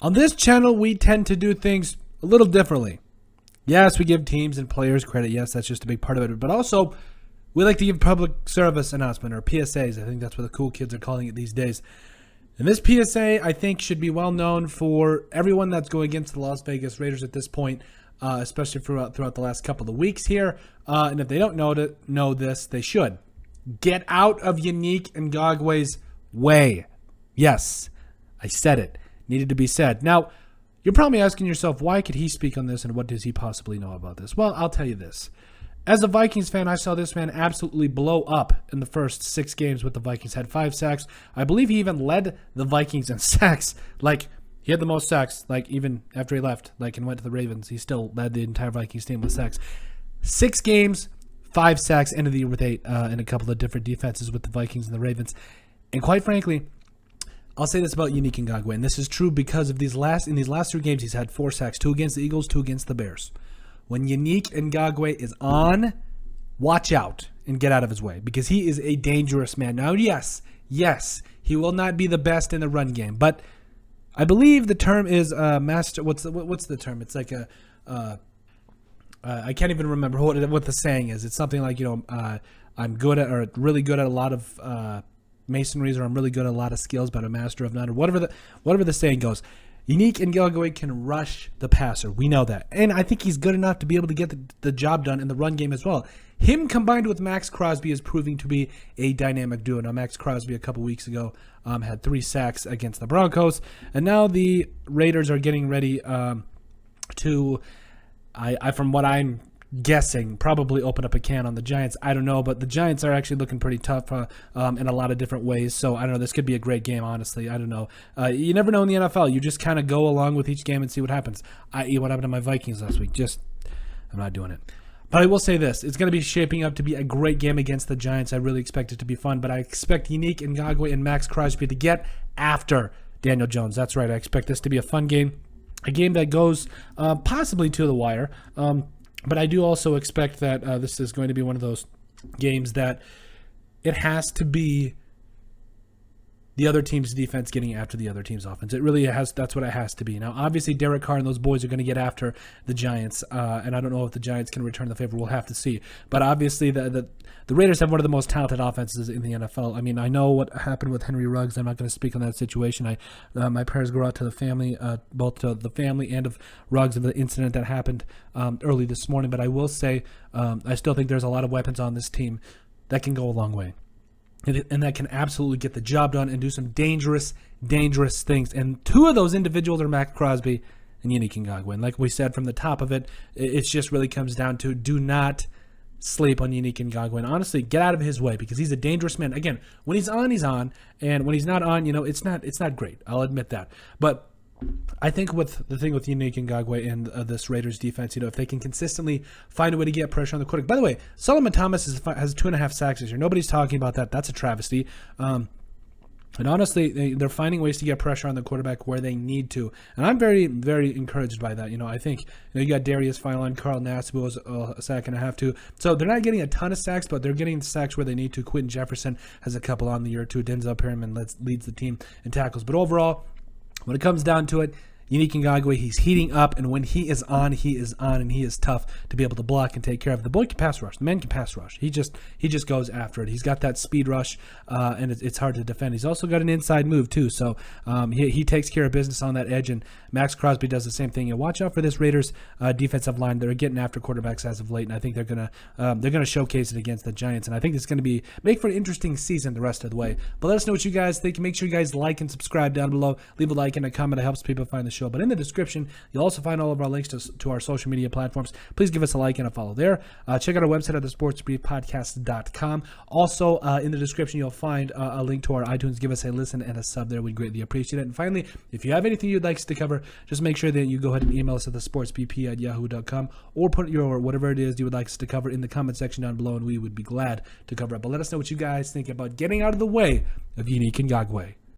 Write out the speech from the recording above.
On this channel, we tend to do things a little differently. Yes, we give teams and players credit. Yes, that's just a big part of it. But also, we like to give public service announcement, or PSAs. I think that's what the cool kids are calling it these days. And this PSA, I think, should be well known for everyone that's going against the Las Vegas Raiders at this point, especially throughout the last couple of weeks here. And if they don't know this, they should. Get out of Yannick Ngakoue's way. Yes, I said it. Needed to be said. Now, you're probably asking yourself, why could he speak on this and what does he possibly know about this? Well, I'll tell you this. As a Vikings fan, I saw this man absolutely blow up in the first 6 games with the Vikings. Had 5 sacks. I believe he even led the Vikings in sacks. Like, he had the most sacks, like, even after he left, like, and went to the Ravens. He still led the entire Vikings team with sacks. 6 games, 5 sacks, ended the year with 8 in a couple of different defenses with the Vikings and the Ravens. And quite frankly, I'll say this about Yannick Ngakoue, and this is true because of these last 3 games, he's had 4 sacks, 2 against the Eagles, 2 against the Bears. When Yannick Ngakoue is on, watch out and get out of his way because he is a dangerous man. Now, yes, he will not be the best in the run game, but I believe the term is master. What's the term? It's like I can't even remember what the saying is. It's something like, I'm good at, or really good at a lot of masonries, or I'm really good at a lot of skills, but a master of none, or whatever the saying goes. Yannick Ngakoue can rush the passer. We know that. And I think he's good enough to be able to get the job done in the run game as well. Him combined with Max Crosby is proving to be a dynamic duo. Now, Max Crosby a couple weeks ago had 3 sacks against the Broncos. And now the Raiders are getting ready to, from what I'm guessing, probably open up a can on the Giants. I don't know, but the Giants are actually looking pretty tough in a lot of different ways. So I don't know. This could be a great game, honestly. I don't know. You never know in the NFL. You just kind of go along with each game and see what happens. I.e., what happened to my Vikings last week. I'm not doing it. But I will say this. It's going to be shaping up to be a great game against the Giants. I really expect it to be fun, but I expect Yannick Ngakoue and Max Crosby to get after Daniel Jones. That's right. I expect this to be a fun game, a game that goes possibly to the wire. But I do also expect that this is going to be one of those games that it has to be the other team's defense getting after the other team's offense. It really has. That's what it has to be. Now, obviously, Derek Carr and those boys are going to get after the Giants, and I don't know if the Giants can return the favor. We'll have to see. But obviously, the Raiders have one of the most talented offenses in the NFL. I mean, I know what happened with Henry Ruggs. I'm not going to speak on that situation. My prayers go out to the family, both to the family and of Ruggs and the incident that happened early this morning. But I will say, I still think there's a lot of weapons on this team that can go a long way. And that can absolutely get the job done and do some dangerous things. And 2 of those individuals are Max Crosby and Yannick Ngakoue. And like we said from the top of it, it just really comes down to do not sleep on Yannick Ngakoue. And honestly, get out of his way because he's a dangerous man. Again, when he's on, he's on. And when he's not on, it's not great. I'll admit that. But I think with the thing with Yannick Ngakoue and this Raiders defense, if they can consistently find a way to get pressure on the quarterback. By the way, Solomon Thomas has 2.5 sacks this year. Nobody's talking about that. That's a travesty. And honestly, they're finding ways to get pressure on the quarterback where they need to. And I'm very, very encouraged by that. I think you got Darius Philon, Carl Nassib was a sack and a half too. So they're not getting a ton of sacks, but they're getting sacks where they need to. Quentin Jefferson has a couple on the year too. Denzel Perryman leads the team in tackles. But overall, when it comes down to it, Yannick Ngakoue, he's heating up, and when he is on, and he is tough to be able to block and take care of. The boy can pass rush. The man can pass rush. He just goes after it. He's got that speed rush, and it's hard to defend. He's also got an inside move too, so he takes care of business on that edge, and Max Crosby does the same thing. And watch out for this Raiders defensive line. They're getting after quarterbacks as of late, and I think they're gonna showcase it against the Giants, and I think it's going to make for an interesting season the rest of the way. But let us know what you guys think. Make sure you guys like and subscribe down below. Leave a like and a comment. It helps people find the show. But in the description, you'll also find all of our links to our social media platforms. Please give us a like and a follow there. Check out our website at thesportsbriefpodcast.com. Also, in the description, you'll find a link to our iTunes. Give us a listen and a sub there. We'd greatly appreciate it. And finally, if you have anything you'd like us to cover, just make sure that you go ahead and email us at thesportsbp@yahoo.com or put your whatever it is you would like us to cover in the comment section down below, and we would be glad to cover it. But let us know what you guys think about getting out of the way of Yannick Ngakoue.